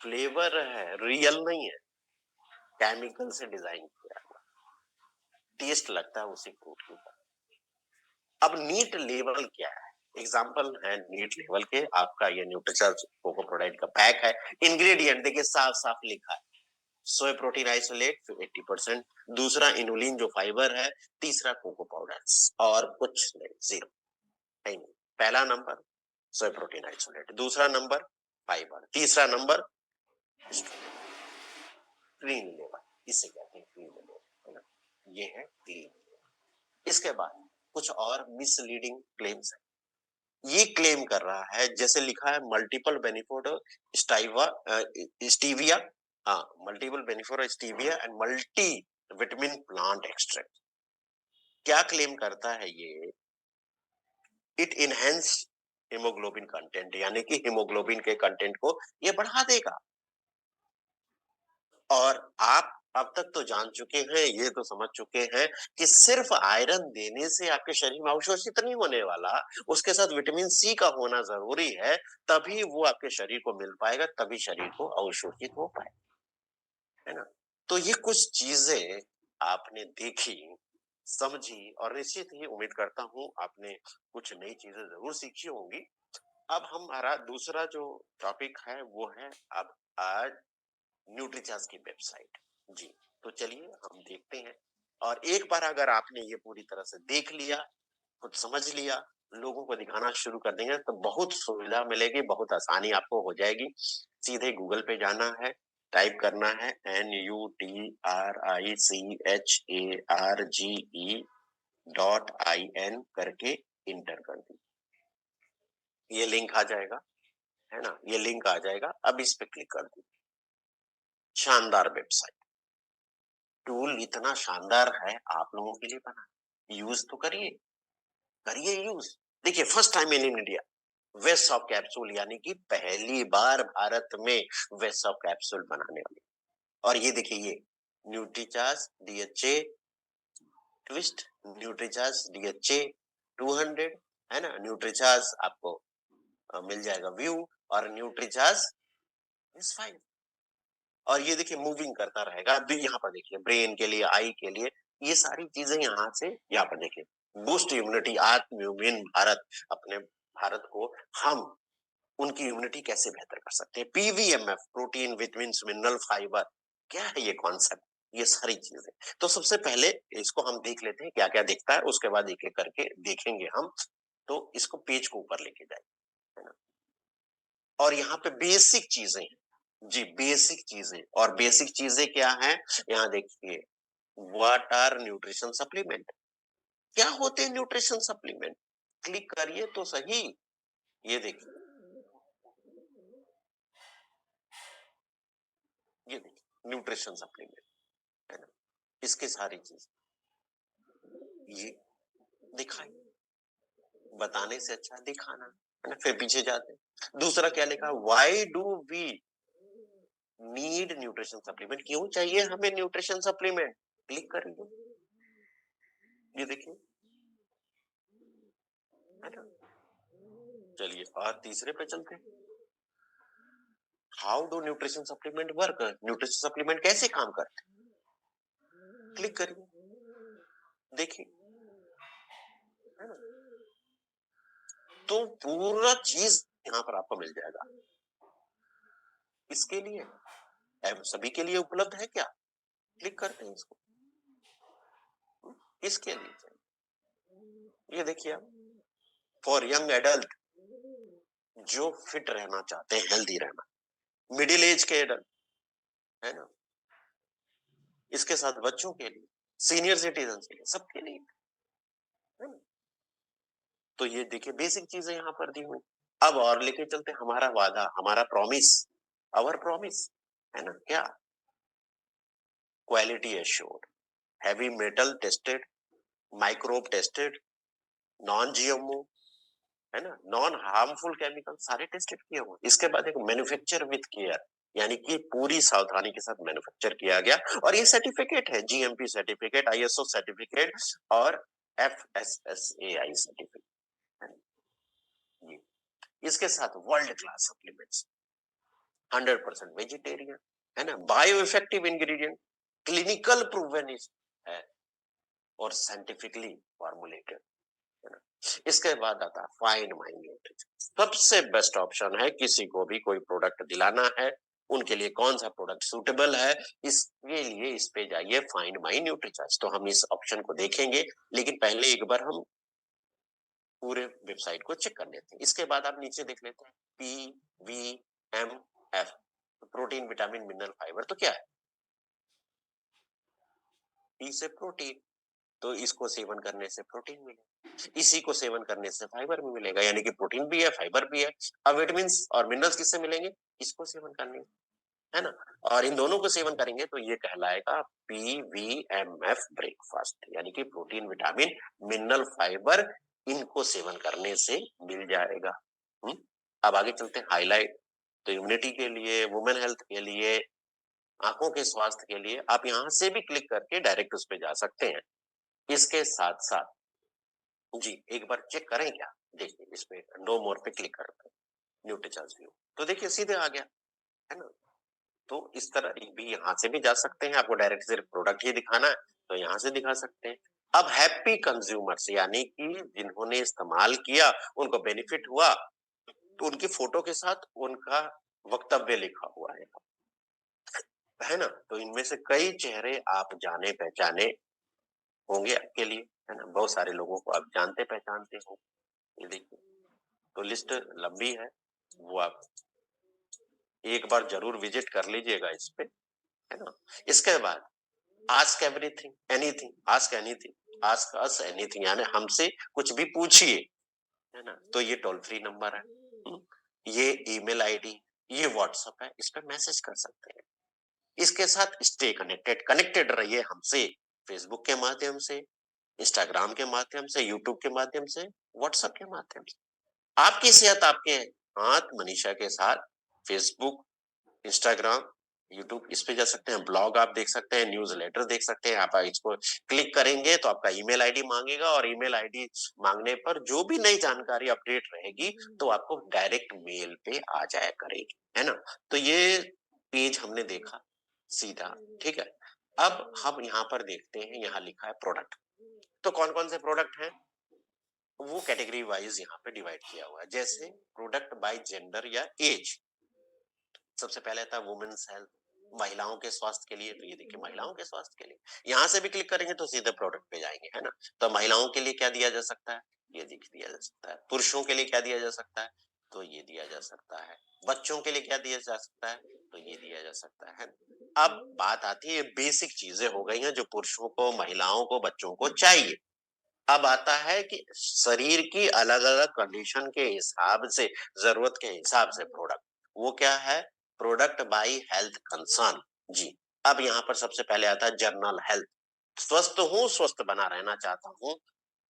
फ्लेवर है, रियल नहीं है, केमिकल से डिजाइन किया, टेस्ट लगता है उसी फ्रूट के ऊपर। अब नीट लेवल क्या है, एग्जाम्पल है नीट लेवल के, आपका ये न्यूट्रिचर्ज कोको प्रोडाइट का पैक है, इंग्रेडिएंट देखिए साफ साफ लिखा है, सोया प्रोटीन आइसोलेट 80%, दूसरा इनुलिन जो फाइबर है, तीसरा कोको पाउडर और कुछ नहीं, जीरो है नहीं। पहला नंबर सोया प्रोटीन आइसोलेट, दूसरा नंबर फाइबर, तीसरा नंबर क्लीन लेवल, इसे कहते हैं क्लीन लेवल, ये है क्लीन। इसके बाद कुछ और मिसलीडिंग क्लेम्स है, ये क्लेम कर रहा है जैसे लिखा है मल्टीपल बेनिफिट स्टाइवा स्टीविया, हाँ multiple benefit stevia and multi vitamin plant extract. क्या क्लेम करता है ये, इट इनहेंस हीमोग्लोबिन कंटेंट, यानी कि हीमोग्लोबिन के कंटेंट को ये बढ़ा देगा। और आप अब तक तो जान चुके हैं, ये तो समझ चुके हैं कि सिर्फ आयरन देने से आपके शरीर में अवशोषित नहीं होने वाला, उसके साथ विटामिन सी का होना जरूरी है, तभी वो आपके शरीर को मिल पाएगा, तभी शरीर को अवशोषित हो पाएगा, है ना। तो ये कुछ चीजें आपने देखी, समझी, और निश्चित ही उम्मीद करता हूं आपने कुछ नई चीजें जरूर सीखी होंगी। अब हमारा दूसरा जो टॉपिक है वो है अब आज न्यूट्रीचार्ज की वेबसाइट। जी, तो चलिए हम देखते हैं, और एक बार अगर आपने ये पूरी तरह से देख लिया, कुछ समझ लिया, लोगों को दिखाना शुरू कर देंगे तो बहुत सुविधा मिलेगी, बहुत आसानी आपको हो जाएगी। सीधे गूगल पे जाना है, टाइप करना है NUTRICHARGE करके इंटर कर दी, ये लिंक आ जाएगा, है ना, ये लिंक आ जाएगा, अब इस पे क्लिक कर दी। शानदार वेबसाइट, टूल इतना शानदार है, आप लोगों के लिए बना, यूज तो करिए, करिए यूज। देखिए first time in India waste of capsule, यानी कि पहली बार भारत में वेस्ट ऑफ कैप्सूल बनाने वाली, और ये देखिए ये Nutricharge DHA twist, Nutricharge DHA 200, है ना, न्यूट्रीचार्ज आपको मिल जाएगा व्यू, और न्यूट्रीचार्ज इस 5, और ये देखिए मूविंग करता रहेगा। अब यहाँ पर देखिए ब्रेन के लिए, आई के लिए, ये सारी चीजें यहाँ से, यहाँ पर देखिए बूस्ट इम्यूनिटी, आत्मयूमिन भारत, अपने भारत को हम उनकी इम्यूनिटी कैसे बेहतर कर सकते हैं, PVMF protein vitamin mineral fibre, क्या है ये कॉन्सेप्ट, ये सारी चीजें। तो सबसे पहले इसको हम देख लेते हैं क्या क्या दिखता है, उसके बाद एक एक करके देखेंगे हम। तो इसको पेज को ऊपर लेके जाए, है ना, और यहाँ पे बेसिक चीजें हैं जी, बेसिक चीजें, और बेसिक चीजें क्या है, यहाँ देखिए व्हाट आर न्यूट्रिशन सप्लीमेंट, क्या होते हैं न्यूट्रिशन सप्लीमेंट, क्लिक करिए तो सही, ये देखिए, ये देखिए न्यूट्रिशन सप्लीमेंट, है ना, इसके सारी चीज ये दिखाई, बताने से अच्छा दिखाना, है ना, फिर पीछे जाते हैं। दूसरा क्या लिखा, why do we need nutrition supplement, क्यों चाहिए हमें न्यूट्रिशन सप्लीमेंट, क्लिक करिए, ये देखिए, है ना। चलिए और तीसरे पे चलते हैं, how do nutrition supplement work, nutrition supplement कैसे काम करते हैं, क्लिक करिए, देखिए, है ना, तो पूरा चीज यहाँ पर आपको मिल जाएगा। इसके लिए सभी के लिए उपलब्ध है क्या, क्लिक करते हैं इसको, इसके लिए ये देखिए आप, फॉर यंग एडल्ट जो फिट रहना चाहते हैं, हेल्दी रहना, मिडिल एज के एडल्ट, है ना, इसके साथ बच्चों के लिए, सीनियर सिटीजन के लिए, सबके लिए, है ना। तो ये देखिए बेसिक चीजें यहाँ पर दी हुई। अब और लेके चलते हमारा वादा, हमारा प्रॉमिस, आवर प्रॉमिस, है ना, क्या, quality assured, heavy metal tested, microbe tested, non GMO, है ना, नॉन हार्मफुल केमिकल, सारे टेस्टेड किए हुए। इसके बाद एक मैन्युफैक्चर विद केयर, यानी कि पूरी सावधानी के साथ मैन्युफैक्चर किया गया, और ये सर्टिफिकेट है, GMP सर्टिफिकेट, ISO सर्टिफिकेट, और FSSAI सर्टिफिकेट। इसके साथ वर्ल्ड क्लास सप्लीमेंट्स, 100% वेजिटेरियन, है ना, bio effective ingredient, clinical proven है और साइंटिफिकली फॉर्मुलेटेड, है ना। इसके बाद आता है फाइन माइंड न्यूट्रिशन। सबसे बेस्ट ऑप्शन है, किसी को भी कोई प्रोडक्ट दिलाना है, उनके लिए कौन सा प्रोडक्ट सूटेबल है, इसके लिए इस पे जाइए फाइंड माई न्यूट्रीचॉइस। तो हम इस ऑप्शन को देखेंगे, लेकिन पहले एक बार हम पूरे वेबसाइट को चेक कर लेते हैं। इसके बाद आप नीचे देख लेते हैं PVMF, protein vitamin mineral fibre. तो क्या है? पी से प्रोटीन, तो इसको सेवन करने से प्रोटीन मिलेगा, इसी को सेवन करने से फाइबर भी मिलेगा, यानी कि प्रोटीन भी है फाइबर भी है। अब विटामिन्स और मिनरल्स किससे मिलेंगे? इसको सेवन करने, है ना। और इन दोनों को सेवन करेंगे तो ये कहलाएगा PVMF ब्रेकफास्ट, यानी कि प्रोटीन विटामिन मिनरल फाइबर इनको सेवन करने से मिल जाएगा। अब आगे चलते हैं हाईलाइट। तो इम्यूनिटी के लिए, वुमेन हेल्थ के लिए, आंखों के स्वास्थ्य के लिए आप यहाँ से भी क्लिक करके डायरेक्ट उस पे जा सकते हैं। इसके साथ साथ जी एक बार चेक करें क्या? देखिए इस पे नो मोर पे क्लिक करते हैं, न्यूट्रीचॉइस व्यू, तो देखिए सीधे आ गया, है ना। तो इस तरह भी यहाँ से भी जा सकते हैं, आपको डायरेक्ट सिर्फ प्रोडक्ट ही दिखाना है तो यहाँ से दिखा सकते हैं। अब हैप्पी कंज्यूमर्स, यानी कि जिन्होंने इस्तेमाल किया, उनको बेनिफिट हुआ, तो उनकी फोटो के साथ उनका वक्तव्य लिखा हुआ है ना। तो इनमें से कई चेहरे आप जाने पहचाने होंगे आपके लिए, है ना, बहुत सारे लोगों को आप जानते पहचानते हो। ये देखिए, तो लिस्ट लंबी है, वो आप एक बार जरूर विजिट कर लीजिएगा इस पे, है ना। इसके बाद ask everything anything, ask anything, ask us anything, यानी हमसे कुछ भी पूछिए, है ना। तो ये टोल फ्री नंबर है, ये ईमेल आईडी, ये व्हाट्सएप है, इस पर मैसेज कर सकते हैं। इसके साथ स्टे कनेक्टेड, कनेक्टेड रहिए हमसे फेसबुक के माध्यम से, इंस्टाग्राम के माध्यम से, यूट्यूब के माध्यम से, व्हाट्सएप के माध्यम से। आपकी सेहत आपके हाथ, मनीषा के साथ फेसबुक, इंस्टाग्राम, यूट्यूब, इस पे जा सकते हैं, ब्लॉग आप देख सकते हैं, न्यूज लेटर देख सकते हैं। आप इसको क्लिक करेंगे तो आपका ईमेल आईडी मांगेगा, और ईमेल आईडी मांगने पर जो भी नई जानकारी अपडेट रहेगी तो आपको डायरेक्ट मेल पे आ जाया करेगी, है ना। तो ये पेज हमने देखा सीधा, ठीक है। अब हम यहाँ पर देखते हैं, यहाँ लिखा है प्रोडक्ट। तो कौन कौन से प्रोडक्ट हैं, वो कैटेगरी वाइज यहाँ पे डिवाइड किया हुआ है। जैसे प्रोडक्ट बाय जेंडर या एज, सबसे पहले था वुमेन्स हेल्थ, महिलाओं के स्वास्थ्य के लिए। तो ये देखिए महिलाओं के स्वास्थ्य के लिए, यहाँ से भी क्लिक करेंगे तो सीधे प्रोडक्ट पे जाएंगे, है ना। तो महिलाओं के लिए क्या दिया जा सकता है, ये दिया जा सकता है। पुरुषों के लिए क्या दिया जा सकता है, तो ये दिया जा सकता है। बच्चों के लिए क्या दिया जा सकता है, तो ये दिया जा सकता है। अब बात आती है, बेसिक चीजें हो गई हैं जो पुरुषों को, महिलाओं को, बच्चों को चाहिए। अब आता है कि शरीर की अलग अलग कंडीशन के हिसाब से, जरूरत के हिसाब से प्रोडक्ट, वो क्या है, प्रोडक्ट बाय हेल्थ कंसर्न। जी अब यहाँ पर सबसे पहले आता है जनरल हेल्थ, स्वस्थ हूँ, स्वस्थ बना रहना चाहता हूँ,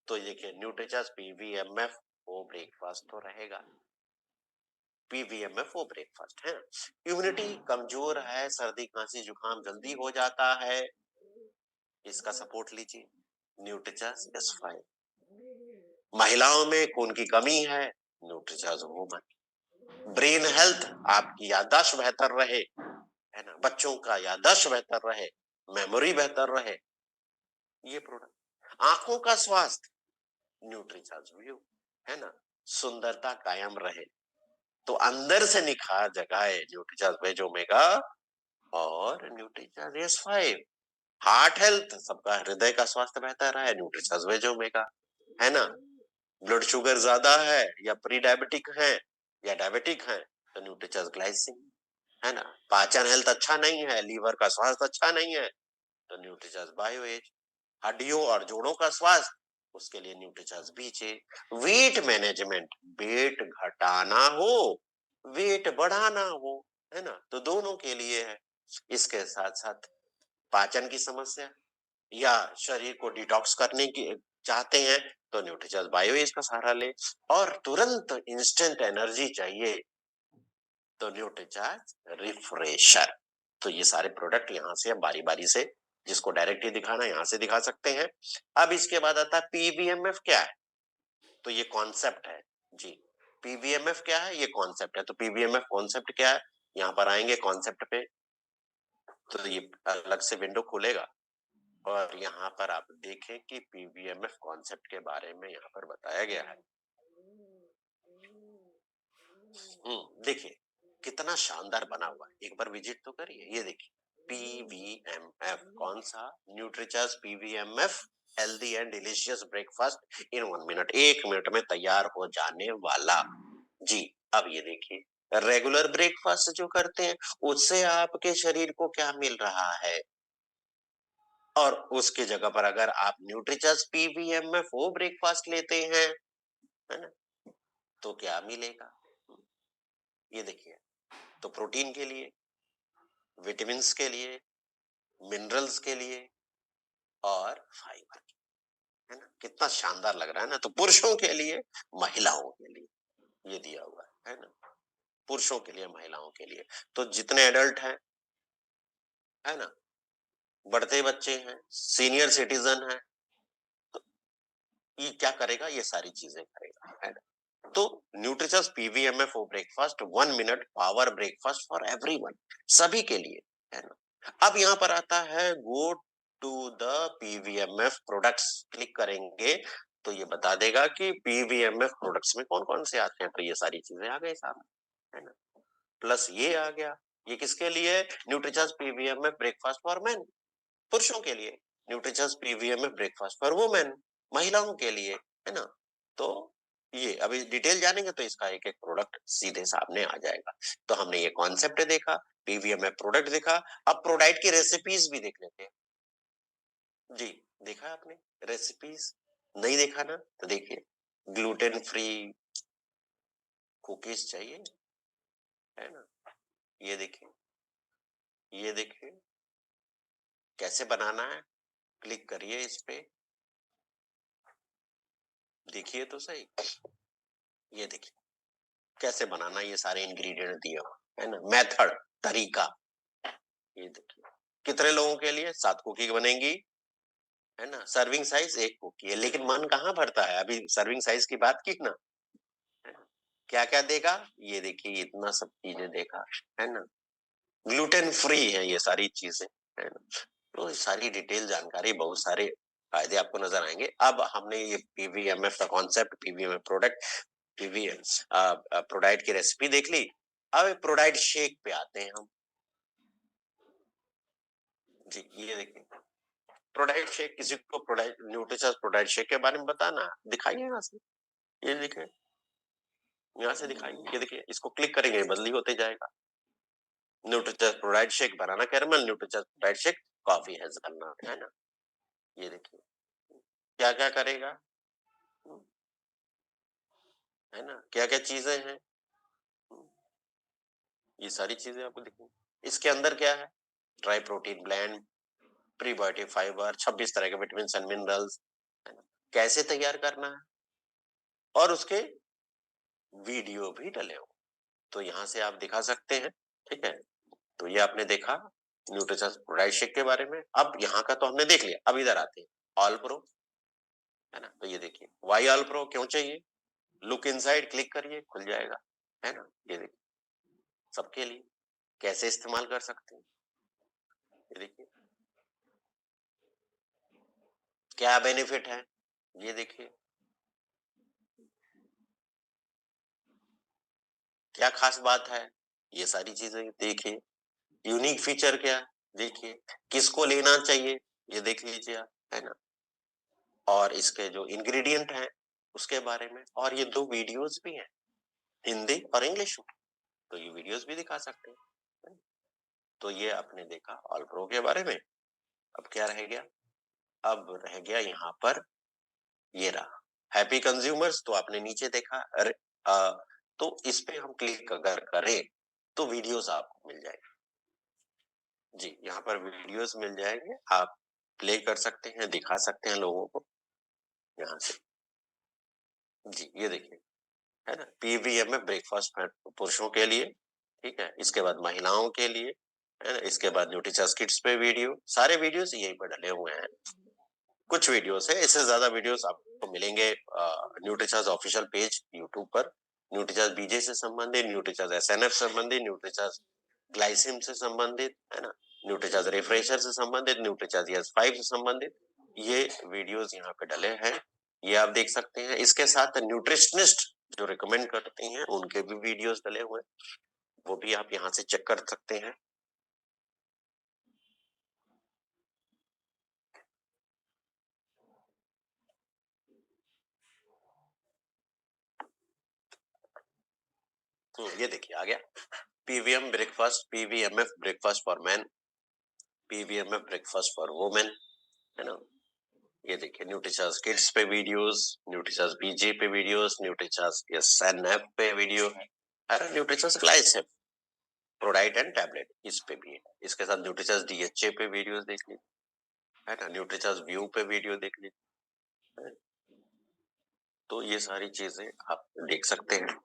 तो देखिए न्यूट्रीचॉइस PVMF वो ब्रेकफास्ट तो रहेगा, PVMF वो ब्रेकफास्ट है। इम्यूनिटी कमजोर है, सर्दी खांसी जुकाम जल्दी हो जाता है, इसका सपोर्ट लीजिए, न्यूट्रीचॉइस S5। महिलाओं में खून की कमी है, न्यूट्रीचॉइस वुमन। ब्रेन हेल्थ, आपकी याददाश्त बेहतर रहे, है ना, बच्चों का याददाश्त बेहतर रहे, मेमोरी बेहतर रहे, ये प्रोडक्ट। आंखों का स्वास्थ्य, न्यूट्रीचॉइस व्यू, है ना, सुंदरता कायम रहे, तो अंदर से निखार जगाए, न्यूट्रीचॉइस वेज ओमेगा और न्यूट्रीचॉइस S5। हार्ट हेल्थ, सबका हृदय का स्वास्थ्य बेहतर है, न्यूट्रीचॉइस वेज ओमेगा, है ना। ब्लड शुगर ज्यादा है या प्री डायबिटिक है या डायबिटिक है, तो न्यूट्रीचॉइस ग्लाइसिन, है ना। पाचन हेल्थ अच्छा नहीं है, लीवर का स्वास्थ्य अच्छा नहीं है, तो न्यूट्रीचॉइस बायो एज। हड्डियों और जोड़ों का स्वास्थ्य, उसके लिए न्यूट्रीचॉइस बीचे। वेट मैनेजमेंट, वेट घटाना हो, वेट बढ़ाना हो, है ना, तो दोनों के लिए है। इसके साथ साथ पाचन की समस्या या शरीर को डिटॉक्स करने की चाहते हैं, तो न्यूट्रीचॉइस बायो एज का सहारा ले। और तुरंत इंस्टेंट एनर्जी चाहिए, तो न्यूट्रीचॉइस रिफ्रेशर। तो ये सारे प्रोडक्ट यहाँ से हम बारी बारी से जिसको डायरेक्ट ही दिखाना है यहाँ से दिखा सकते हैं। अब इसके बाद आता है पीवीएमएफ क्या है, तो ये कॉन्सेप्ट है जी। पीवीएमएफ क्या है, ये कॉन्सेप्ट है। तो पीवीएमएफ कॉन्सेप्ट क्या है, यहाँ पर आएंगे कॉन्सेप्ट पे, तो ये अलग से विंडो खुलेगा और यहाँ पर आप देखें कि पीवीएमएफ कॉन्सेप्ट के बारे में यहाँ पर बताया गया है। देखिए कितना शानदार बना हुआ है, एक बार विजिट तो करिए। ये देखिए पीवीएमएफ, कौन सा, Nutricharge PVMF healthy and delicious breakfast in 1 minute, 1 minute में तैयार हो जाने वाला जी। अब ये देखिए रेगुलर ब्रेकफास्ट जो करते हैं उससे आपके शरीर को क्या मिल रहा है, और उसकी जगह पर अगर आप न्यूट्रीचर्स पीवीएमएफ वो ब्रेकफास्ट लेते हैं, है ना, तो क्या मिलेगा। ये देखिए, तो प्रोटीन के लिए, विटामिन्स के लिए, मिनरल्स के लिए और फाइबर, है ना, कितना शानदार लग रहा है ना। तो पुरुषों के लिए, महिलाओं के लिए ये दिया हुआ है ना, पुरुषों के लिए, महिलाओं के लिए। तो जितने एडल्ट हैं, है ना, बढ़ते बच्चे हैं, सीनियर सिटीजन है, तो ये क्या करेगा, ये सारी चीजें करेगा, है ना। तो Nutricharge PVMF breakfast 1 minute power breakfast for everyone, सभी के लिए, है ना। अब यहाँ पर आता है go to the PVMF products, click करेंगे तो ये बता देगा कि पीवीएमएफ प्रोडक्ट्स में कौन कौन से आते हैं। तो ये सारी चीजें आ गई सामने, है ना, प्लस ये आ गया, ये किसके लिए, न्यूट्रिचर्स पीवीएमएफ ब्रेकफास्ट फॉर मेन, पुरुषों के लिए, न्यूट्रिचर्स पीवीएमएफ ब्रेकफास्ट फॉर वुमेन, महिलाओं के लिए, है ना। तो ये अभी डिटेल जानेंगे तो इसका एक एक प्रोडक्ट सीधे सामने आ जाएगा। तो हमने ये कॉन्सेप्ट देखा, पीवीएमएफ प्रोडक्ट देखा, अब प्रोडक्ट की रेसिपीज भी देख लेते हैं जी। देखा आपने रेसिपीज, नहीं देखा ना, तो देखिए ग्लूटेन फ्री कुकीज चाहिए, है ना, ये देखिए, ये देखिए कैसे बनाना है, क्लिक करिए इस पे, देखिए तो सही, ये देखिए कैसे बनाना, ये सारे इंग्रेडिएंट दिए हुए, है ना, मेथड, तरीका, ये देखिए कितने लोगों के लिए, 7 कुकी बनेंगी, है ना, सर्विंग साइज 1 कुकी है, लेकिन मन कहाँ भरता है, अभी सर्विंग साइज की बात की ना, क्या क्या देगा, ये देखिए इतना सब चीजें देखा, है ना, ग्लूटेन फ्री है ये सारी चीजें, है ना। तो ये सारी डिटेल जानकारी, बहुत सारे फायदे आपको नजर आएंगे। अब हमने ये पीवीएमएफ का कॉन्सेप्ट, पीवीएमएफ प्रोडक्ट, पीवीएम प्रोडाइट की रेसिपी देख ली। अब प्रोडाइट शेक पे आते हैं हम जी। ये देखिए प्रोडाइट शेक, किसी को प्रोडाइट न्यूट्रिशस प्रोडाइट शेक के बारे में बताना, दिखाइए यहाँ से, ये देखिए यहाँ से दिखाइए, ये देखिए इसको क्लिक करेंगे बदली होते जाएगा, nutritious Prodiet shake, banana caramel, nutritious Prodiet shake, coffee hazelnut, है ना। ये देखिए क्या क्या करेगा, है ना, क्या क्या चीजें हैं, ये सारी चीजें आपको दिखेंगी। इसके अंदर क्या है, dry protein blend, prebiotic fibre, 26 तरह के विटामिन एंड मिनरल्स, है ना, कैसे तैयार करना है, और उसके वीडियो भी डले हो, तो यहाँ से आप दिखा सकते हैं, ठीक है। तो ये आपने देखा न्यूट्रिशन प्रोडाइट शेक के बारे में। अब यहाँ का तो हमने देख लिया, अब इधर आते हैं ऑल प्रो, है ना। तो ये देखिए वाई ऑल प्रो क्यों चाहिए, लुक इनसाइड क्लिक करिए, खुल जाएगा, है ना। ये देखिए सबके लिए कैसे इस्तेमाल कर सकते हैं, ये देखिए क्या बेनिफिट है, ये देखिए क्या खास बात है, ये सारी चीजें देखिए, यूनिक फीचर क्या है, देखिए किसको लेना चाहिए, ये देख लीजिए आप, है ना, और इसके जो इंग्रेडिएंट हैं उसके बारे में, और ये 2 वीडियोस भी हैं, हिंदी और इंग्लिश में, तो ये वीडियोस भी दिखा सकते हैं, है ना? तो ये आपने देखा ऑल प्रो के बारे में। अब क्या रह गया, अब रह गया यहाँ पर, ये रहा हैप्पी कंज्यूमर्स, तो आपने नीचे देखा, अरे तो इस पे हम क्लिक अगर करें तो वीडियोस आपको मिल जाएंगे जी। यहाँ पर वीडियोस मिल जाएंगे, आप प्ले कर सकते हैं, दिखा सकते हैं लोगों को यहाँ से जी। ये देखिए, है ना, पीवीएम में ब्रेकफास्ट पुरुषों के लिए, ठीक है, इसके बाद महिलाओं के लिए, है ना? इसके बाद न्यूट्रीचॉइस किड्स पे वीडियो, सारे वीडियोज़ यहीं पर डले हुए हैं। कुछ वीडियोज़ है, इससे ज़्यादा वीडियोज़ आपको मिलेंगे न्यूट्रीचॉइस ऑफिशियल पेज यूट्यूब पर, न्यूट्रीचॉइस बीजे से संबंधित, न्यूट्रीचॉइस एसएनएफ से संबंधित, न्यूट्रीचॉइस ग्लाइसिम से संबंधित, है ना? न्यूट्रीचॉइस रिफ्रेशर से संबंधित, न्यूट्रीचॉइस यस5 से संबंधित, ये वीडियोज़ यहाँ पे डले हैं, ये आप देख सकते हैं। इसके साथ न्यूट्रिशनिस्ट जो रिकमेंड करते हैं, उनके भी वीडियोज़ डले हुए हैं, वो भी आप यहाँ से चेक कर सकते हैं। ये देखिए आ गया, PVM breakfast, PVMF breakfast for men, PVMF breakfast for women, है ना? ये देखिए न्यूट्रीचॉइस किड्स पे वीडियोस, न्यूट्रीचॉइस बीजे पे वीडियोस, न्यूट्रीचॉइस एसएनएफ पे वीडियो है, और न्यूट्रीचॉइस ग्लाइसेप प्रोडाइट एंड टैबलेट इस पे भी है। इसके साथ न्यूट्रीचॉइस डीएचए पे वीडियोस देख लीजिए, है ना? न्यूट्रीचॉइस व्यू पे वीडियो देख लीजिए, है? तो ये सारी चीजें आप देख सकते हैं।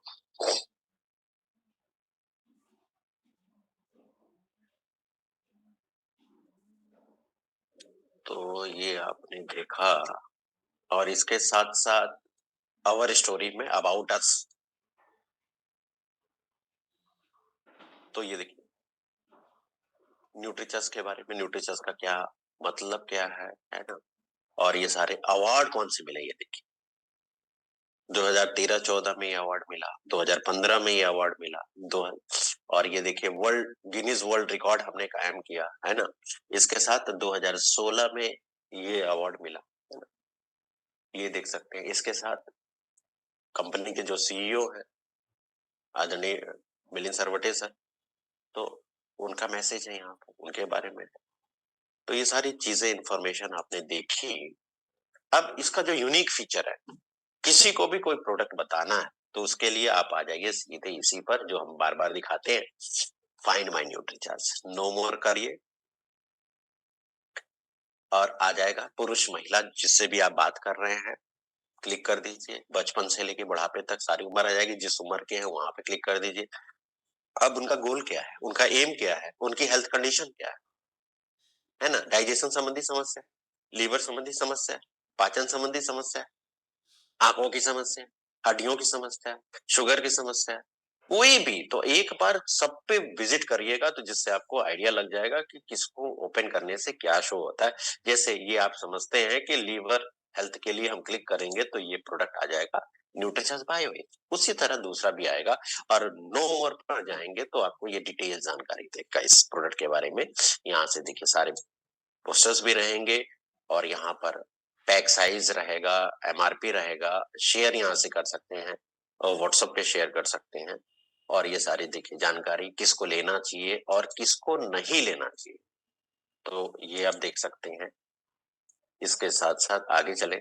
तो ये आपने देखा, और इसके साथ साथ आवर स्टोरी में अबाउट अस, तो ये देखिए न्यूट्रीचॉइस के बारे में, न्यूट्रीचॉइस का क्या मतलब क्या है ना? और ये सारे अवार्ड कौन से मिले ये देखिए। 2013-14 में ये अवार्ड मिला, 2015 में ये अवार्ड मिला, दो और ये देखिए वर्ल्ड गिनीज वर्ल्ड रिकॉर्ड हमने कायम किया, है ना? इसके साथ 2016 में ये अवार्ड मिला, है ना? ये देख सकते हैं। इसके साथ कंपनी के जो सीईओ हैं, आदरणीय मिलिंद सरवटे सर, तो उनका मैसेज है यहाँ पर, उनके बारे में। तो ये सारी चीजें इन्फॉर्मेशन आपने देखी। अब इसका जो यूनिक फीचर है, किसी को भी कोई प्रोडक्ट बताना है, तो उसके लिए आप आ जाइए सीधे इसी पर जो हम बार-बार दिखाते हैं, फाइंड माय न्यूट्रीचॉइस, नो मोर करिए और आ जाएगा पुरुष-महिला जिससे भी आप बात कर रहे हैं, क्लिक कर दीजिए। बचपन से लेके बुढ़ापे तक सारी उम्र आ जाएगी, जिस उम्र के हैं वहाँ पे क्लिक कर दीजिए। अब उनका गोल क्या है? उनका एम क्या है? उनकी हेल्थ कंडीशन क्या है ना? डाइजेशन संबंधी समस्या, लीवर संबंधी समस्या, पाचन संबंधी समस्या, आँखों की समस्या, हड्डियों की समस्या, शुगर की समस्या, कोई भी, तो एक बार सब पे विज़िट करिएगा तो जिससे आपको आइडिया लग जाएगा कि किसको ओपन करने से क्या शो होता है। जैसे ये आप समझते हैं कि लीवर हेल्थ के लिए हम क्लिक करेंगे तो ये प्रोडक्ट आ जाएगा न्यूट्रिशंस बायो, उसी तरह दूसरा भी आएगा, और नो मोर पर जाएँगे तो आपको ये डिटेल जानकारी देगा इस प्रोडक्ट के बारे में। यहाँ से देखिए सारे पोस्टर्स भी रहेंगे, और यहाँ पर पैक साइज रहेगा, एमआरपी रहेगा, शेयर यहाँ से कर सकते हैं और व्हाट्सएप पे शेयर कर सकते हैं, और ये सारी देखिए जानकारी किसको लेना चाहिए और किसको नहीं लेना चाहिए, तो ये आप देख सकते हैं। इसके साथ-साथ आगे चलें,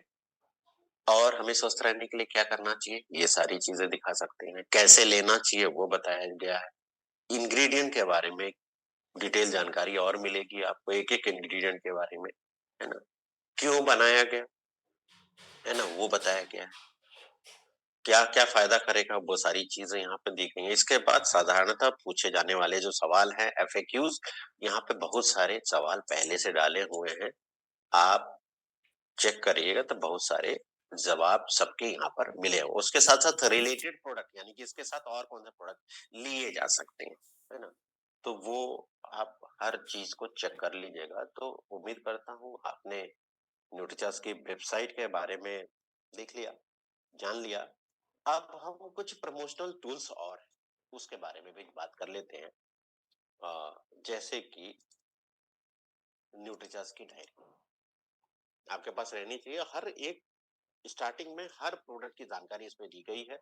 और हमें स्वस्थ रहने के लिए क्या करना चाहिए, ये सारी चीज़ें दिखा सकते हैं। कैसे लेना चाहिए वो बताया गया है। इंग्रीडिएंट के बारे में डिटेल जानकारी और मिलेगी आपको, एक-एक इंग्रीडिएंट के बारे में, है ना? क्यों बनाया गया, है ना? वो बताया गया है। क्या-क्या फ़ायदा करेगा, वो सारी चीज़ें यहाँ पे दी गई हैं। इसके बाद साधारणतः पूछे जाने वाले जो सवाल हैं, एफएक्यूज़, यहाँ पे बहुत सारे सवाल पहले से डाले हुए हैं। आप चेक करिएगा तो बहुत सारे जवाब सबके यहाँ पर मिले हों। उसके साथ-साथ रिलेटेड प्रोडक्ट, यानी कि इसके साथ और कौन-से प्रोडक्ट लिए जा सकते हैं, है ना? तो वो आप हर चीज़ को चेक कर लीजिएगा। तो उम्मीद करता हूँ आपने न्यूट्रीचॉइस की वेबसाइट के बारे में देख लिया, जान लिया। अब हम कुछ प्रमोशनल टूल्स और हैं, उसके बारे में भी बात कर लेते हैं। जैसे कि न्यूट्रीचॉइस की डायरी आपके पास रहनी चाहिए। हर एक स्टार्टिंग में हर प्रोडक्ट की जानकारी इसमें दी गई है।